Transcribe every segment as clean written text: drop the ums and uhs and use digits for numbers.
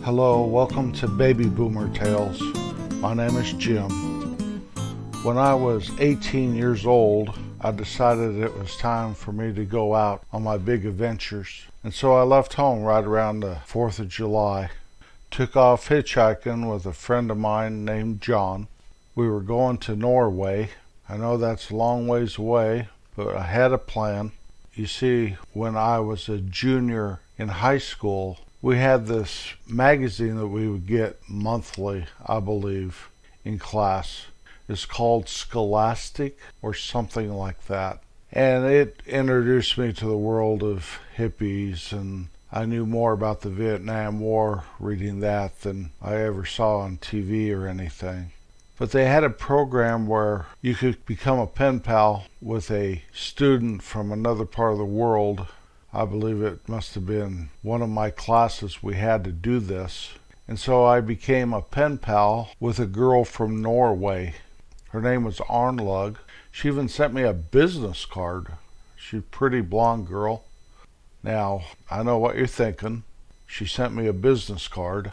Hello, welcome to Baby Boomer Tales. My name is Jim. When I was 18 years old, I decided it was time for me to go out on my big adventures. And so I left home right around the 4th of July. Took off hitchhiking with a friend of mine named John. We were going to Norway. I know that's a long ways away, but I had a plan. You see, when I was a junior in high school, we had this magazine that we would get monthly, I believe, in class. It's called Scholastic or something like that. And it introduced me to the world of hippies, and I knew more about the Vietnam War reading that than I ever saw on TV or anything. But they had a program where you could become a pen pal with a student from another part of the world. I believe it must have been one of my classes we had to do this. And so I became a pen pal with a girl from Norway. Her name was Arnlug. She even sent me a business card. She's a pretty blonde girl. Now, I know what you're thinking. She sent me a business card.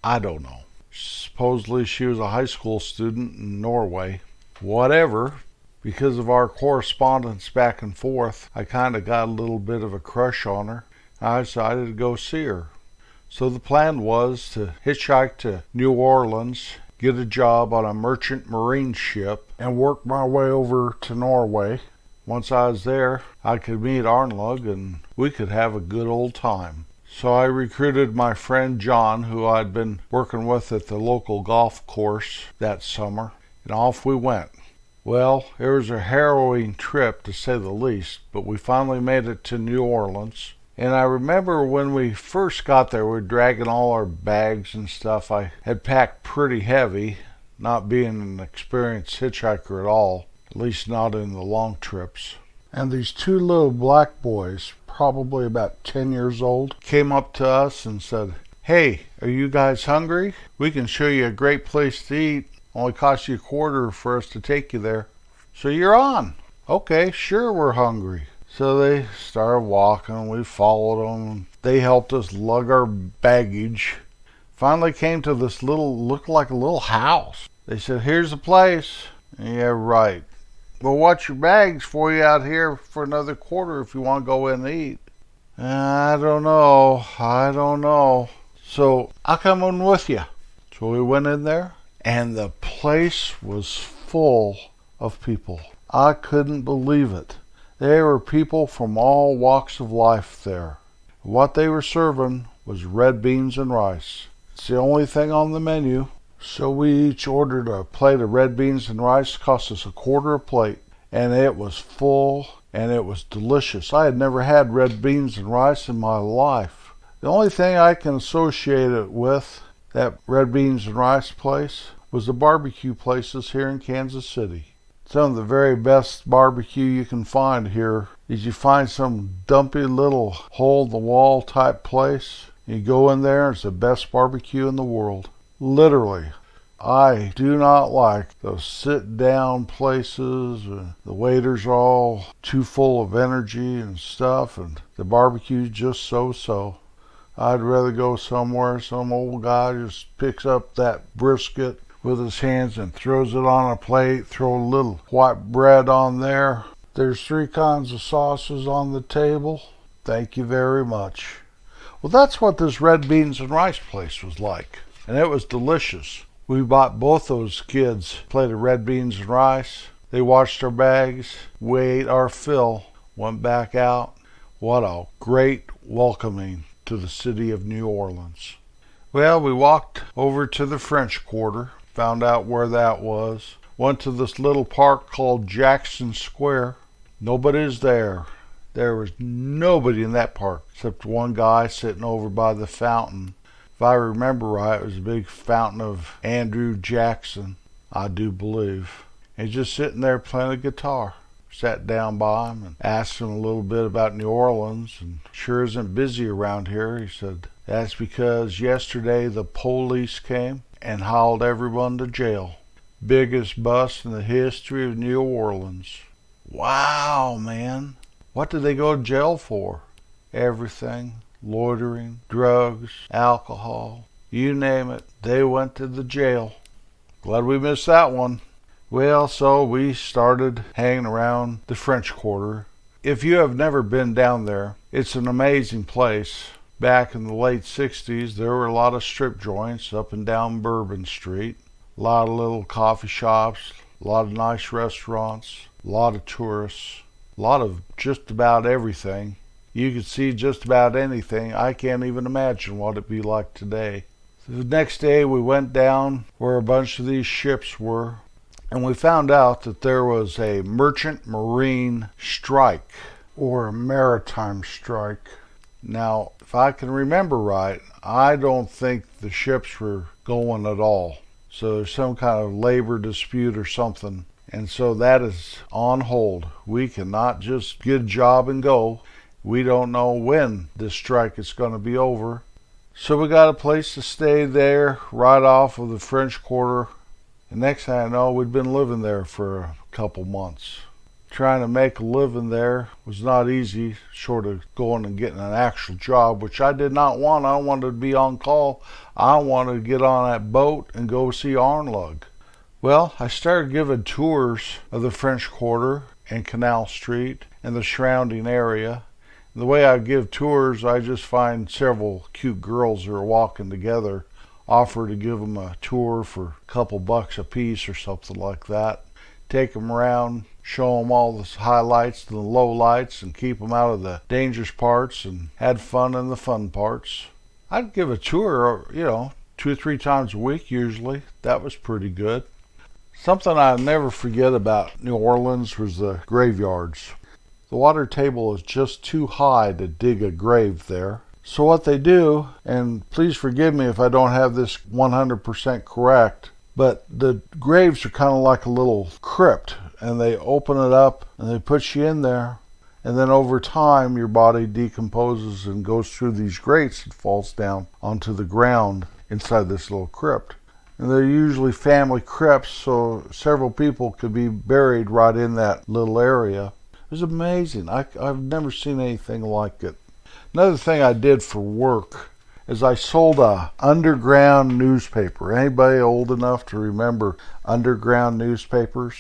I don't know. Supposedly she was a high school student in Norway. Whatever. Because of our correspondence back and forth, I kind of got a little bit of a crush on her. I decided to go see her. So the plan was to hitchhike to New Orleans, get a job on a merchant marine ship, and work my way over to Norway. Once I was there, I could meet Arnlug and we could have a good old time. So I recruited my friend John, who I'd been working with at the local golf course that summer, and off we went. Well, it was a harrowing trip, to say the least, but we finally made it to New Orleans. And I remember when we first got there, we were dragging all our bags and stuff. I had packed pretty heavy, not being an experienced hitchhiker at all, at least not in the long trips. And these two little black boys, probably about 10 years old, came up to us and said, "Hey, are you guys hungry? We can show you a great place to eat. Only cost you $0.25 for us to take you there. So you're on." Okay, sure, we're hungry. So they started walking. We followed them. They helped us lug our baggage. Finally came to this looked like a little house. They said, "Here's the place." Yeah, right. "We'll watch your bags for you out here for another $0.25 if you want to go in and eat." I don't know. So I'll come in with you. So we went in there. And the place was full of people. I couldn't believe it. There were people from all walks of life there. What they were serving was red beans and rice. It's the only thing on the menu. So we each ordered a plate of red beans and rice. It cost us $0.25 a plate. And it was full and it was delicious. I had never had red beans and rice in my life. The only thing I can associate it with, that red beans and rice place, was the barbecue places here in Kansas City. Some of the very best barbecue you can find here is you find some dumpy little hole-in-the-wall type place. You go in there, it's the best barbecue in the world. Literally. I do not like those sit-down places. The waiters are all too full of energy and stuff, and the barbecue's just so-so. I'd rather go somewhere some old guy just picks up that brisket with his hands and throws it on a plate, throw a little white bread on there. There's 3 kinds of sauces on the table. Thank you very much. Well, that's what this red beans and rice place was like, and it was delicious. We bought both those kids a plate of red beans and rice. They washed our bags. We ate our fill, went back out. What a great welcoming to the city of New Orleans. Well, we walked over to the French Quarter, found out where that was, went to this little park called Jackson Square. Nobody's there. There was nobody in that park except one guy sitting over by the fountain. If I remember right, it was a big fountain of Andrew Jackson, I do believe. And he's just sitting there playing a guitar. Sat down by him and asked him a little bit about New Orleans, and sure isn't busy around here. He said, "That's because yesterday the police came and hauled everyone to jail. Biggest bust in the history of New Orleans." Wow, man. What did they go to jail for? Everything. Loitering, drugs, alcohol, You name it, they went to the jail. Glad we missed that one. Well, so we started hanging around the French Quarter. If you have never been down there, it's an amazing place. Back in the late 60s, there were a lot of strip joints up and down Bourbon Street. A lot of little coffee shops, a lot of nice restaurants, a lot of tourists, a lot of just about everything. You could see just about anything. I can't even imagine what it'd be like today. The next day we went down where a bunch of these ships were, and we found out that there was a merchant marine strike, or a maritime strike. Now, if I can remember right, I don't think the ships were going at all. So there's some kind of labor dispute or something. And so that is on hold. We cannot just get a job and go. We don't know when this strike is going to be over. So we got a place to stay there right off of the French Quarter. And next thing I know, we'd been living there for a couple months. Trying to make a living there was not easy, short of going and getting an actual job, which I did not want. I wanted to be on call. I wanted to get on that boat and go see Arnlug. Well, I started giving tours of the French Quarter and Canal Street and the surrounding area. The way I give tours, I just find several cute girls who are walking together, offer to give them a tour for a couple bucks a piece or something like that. Take them around, show them all the highlights and the lowlights, and keep them out of the dangerous parts and had fun in the fun parts. I'd give a tour, 2 or 3 times a week usually. That was pretty good. Something I'll never forget about New Orleans was the graveyards. The water table is just too high to dig a grave there. So what they do, and please forgive me if I don't have this 100% correct, but the graves are kind of like a little crypt, and they open it up and they put you in there, and then over time your body decomposes and goes through these grates and falls down onto the ground inside this little crypt. And they're usually family crypts, so several people could be buried right in that little area. It was amazing. I've never seen anything like it. Another thing I did for work is I sold a underground newspaper. Anybody old enough to remember underground newspapers?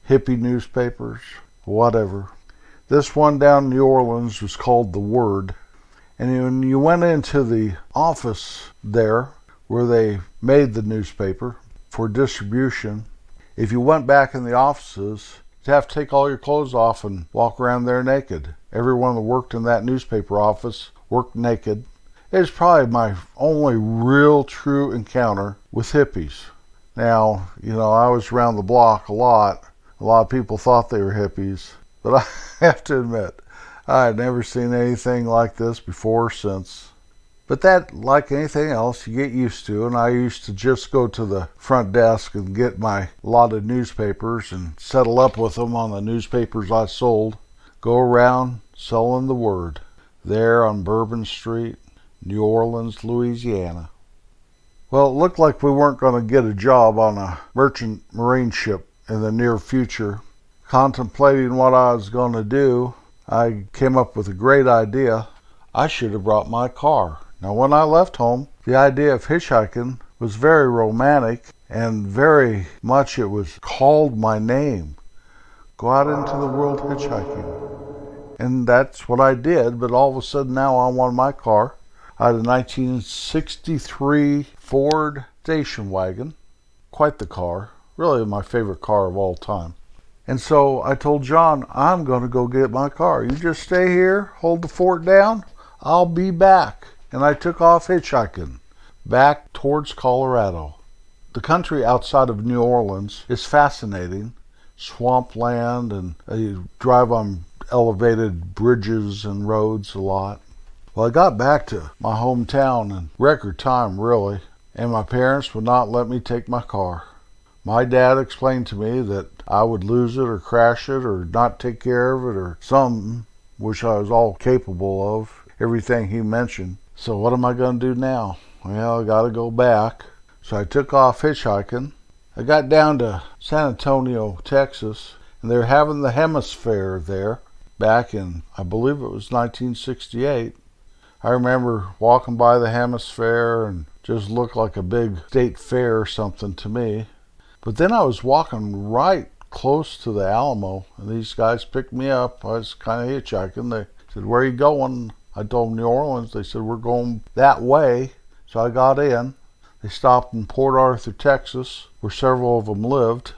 Hippie newspapers? Whatever. This one down in New Orleans was called The Word. And when you went into the office there, where they made the newspaper for distribution, if you went back in the offices, you'd have to take all your clothes off and walk around there naked. Everyone that worked in that newspaper office worked naked. It was probably my only real true encounter with hippies. Now, I was around the block a lot. A lot of people thought they were hippies. But I have to admit, I had never seen anything like this before or since. But that, like anything else, you get used to. And I used to just go to the front desk and get my lot of newspapers and settle up with them on the newspapers I sold. Go around selling the Word there on Bourbon Street, New Orleans, Louisiana. Well, it looked like we weren't going to get a job on a merchant marine ship in the near future. Contemplating what I was going to do, I came up with a great idea. I should have brought my car. Now, when I left home, the idea of hitchhiking was very romantic, and very much it was called my name. Go out into the world hitchhiking. And that's what I did, but all of a sudden now I wanted my car. I had a 1963 Ford station wagon. Quite the car. Really my favorite car of all time. And so I told John, I'm going to go get my car. You just stay here, hold the fort down. I'll be back. And I took off hitchhiking back towards Colorado. The country outside of New Orleans is fascinating. Swampland, and you drive on elevated bridges and roads a lot. Well, I got back to my hometown in record time, really, and my parents would not let me take my car. My dad explained to me that I would lose it or crash it or not take care of it or something, which I was all capable of, everything he mentioned. So what am I going to do now? Well, I got to go back. So I took off hitchhiking. I got down to San Antonio, Texas, and they were having the Hemisphere there back in, I believe it was 1968. I remember walking by the Hemisphere and Just looked like a big state fair or something to me. But then I was walking right close to the Alamo, and these guys picked me up. I was kind of hitchhiking. They said, "Where are you going?" I told them New Orleans. They said, "We're going that way." So I got in. They stopped in Port Arthur, Texas, where several of them lived.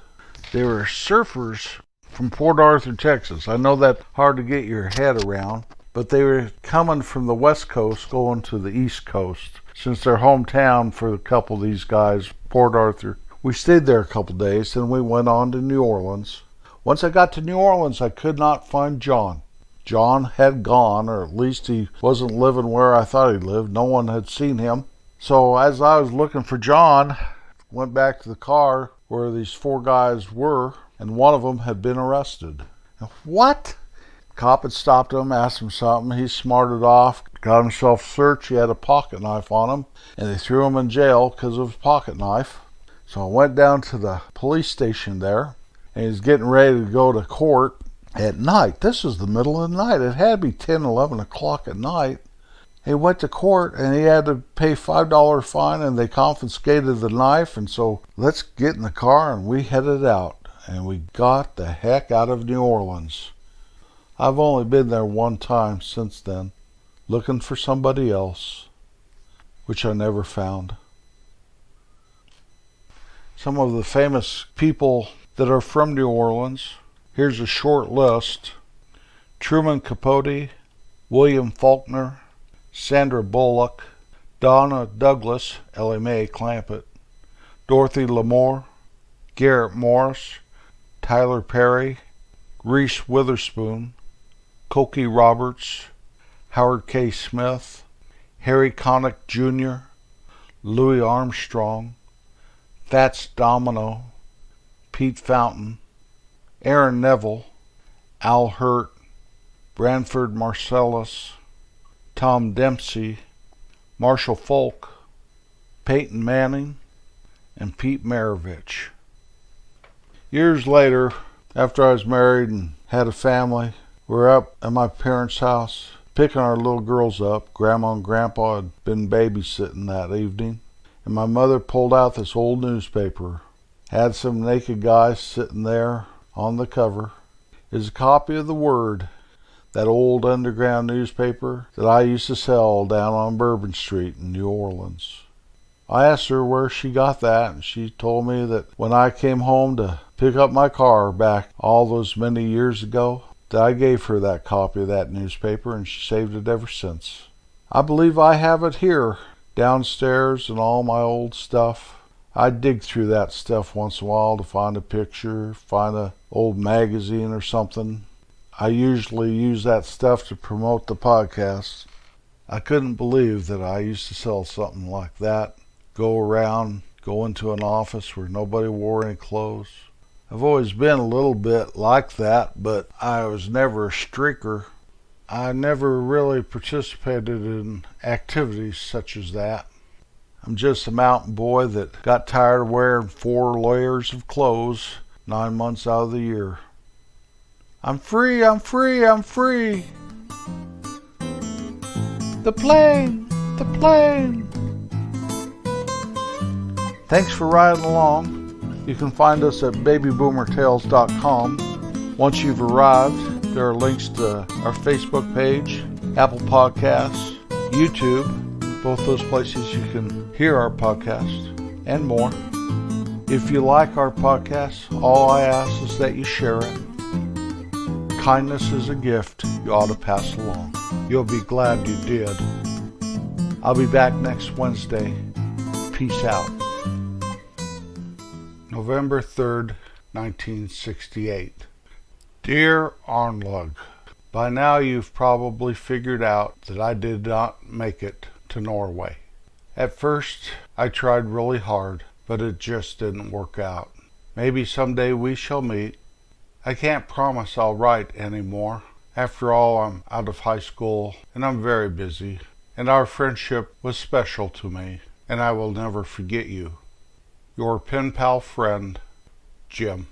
They were surfers from Port Arthur, Texas. I know that's hard to get your head around, but they were coming from the West Coast going to the East Coast, since their hometown for a couple of these guys, Port Arthur. We stayed there a couple days, then we went on to New Orleans. Once I got to New Orleans, I could not find John. John had gone, or at least he wasn't living where I thought he lived. No one had seen him. So as I was looking for John, went back to the car where these 4 guys were, and one of them had been arrested. What? Cop had stopped him, asked him something. He smarted off, got himself searched. He had a pocket knife on him, and they threw him in jail because of his pocket knife. So I went down to the police station there, and he was getting ready to go to court at night. This was the middle of the night. It had to be 10, 11 o'clock at night. He went to court, and he had to pay $5 fine, and they confiscated the knife. And so let's get in the car, and we headed out. And we got the heck out of New Orleans. I've only been there one time since then, looking for somebody else, which I never found. Some of the famous people that are from New Orleans, here's a short list: Truman Capote, William Faulkner, Sandra Bullock, Donna Douglas, Ellie Mae Clampett, Dorothy Lamour, Garrett Morris, Tyler Perry, Reese Witherspoon, Cokie Roberts, Howard K. Smith, Harry Connick Jr., Louis Armstrong, Fats Domino, Pete Fountain, Aaron Neville, Al Hurt, Branford Marcellus, Tom Dempsey, Marshall Folk, Peyton Manning, and Pete Maravich. Years later, after I was married and had a family, we were up at my parents' house picking our little girls up. Grandma and Grandpa had been babysitting that evening, and my mother pulled out this old newspaper. Had some naked guy sitting there on the cover. It was a copy of The Word, that old underground newspaper that I used to sell down on Bourbon Street in New Orleans. I asked her where she got that, and she told me that when I came home to pick up my car back all those many years ago, that I gave her that copy of that newspaper, and she saved it ever since. I believe I have it here, downstairs, and all my old stuff. I dig through that stuff once in a while to find a picture, find an old magazine or something. I usually use that stuff to promote the podcast. I couldn't believe that I used to sell something like that. Go around, go into an office where nobody wore any clothes. I've always been a little bit like that, but I was never a streaker. I never really participated in activities such as that. I'm just a mountain boy that got tired of wearing 4 layers of clothes 9 months out of the year. I'm free, I'm free, I'm free. The plane, the plane. Thanks for riding along. You can find us at babyboomertales.com. Once you've arrived, there are links to our Facebook page, Apple Podcasts, YouTube, both those places you can hear our podcast, and more. If you like our podcast, all I ask is that you share it. Kindness is a gift you ought to pass along. You'll be glad you did. I'll be back next Wednesday. Peace out. November 3rd, 1968. Dear Arnlug, by now you've probably figured out that I did not make it to Norway. At first, I tried really hard, but it just didn't work out. Maybe someday we shall meet. I can't promise I'll write anymore. After all, I'm out of high school, and I'm very busy. And our friendship was special to me, and I will never forget you. Your pen pal friend, Jim.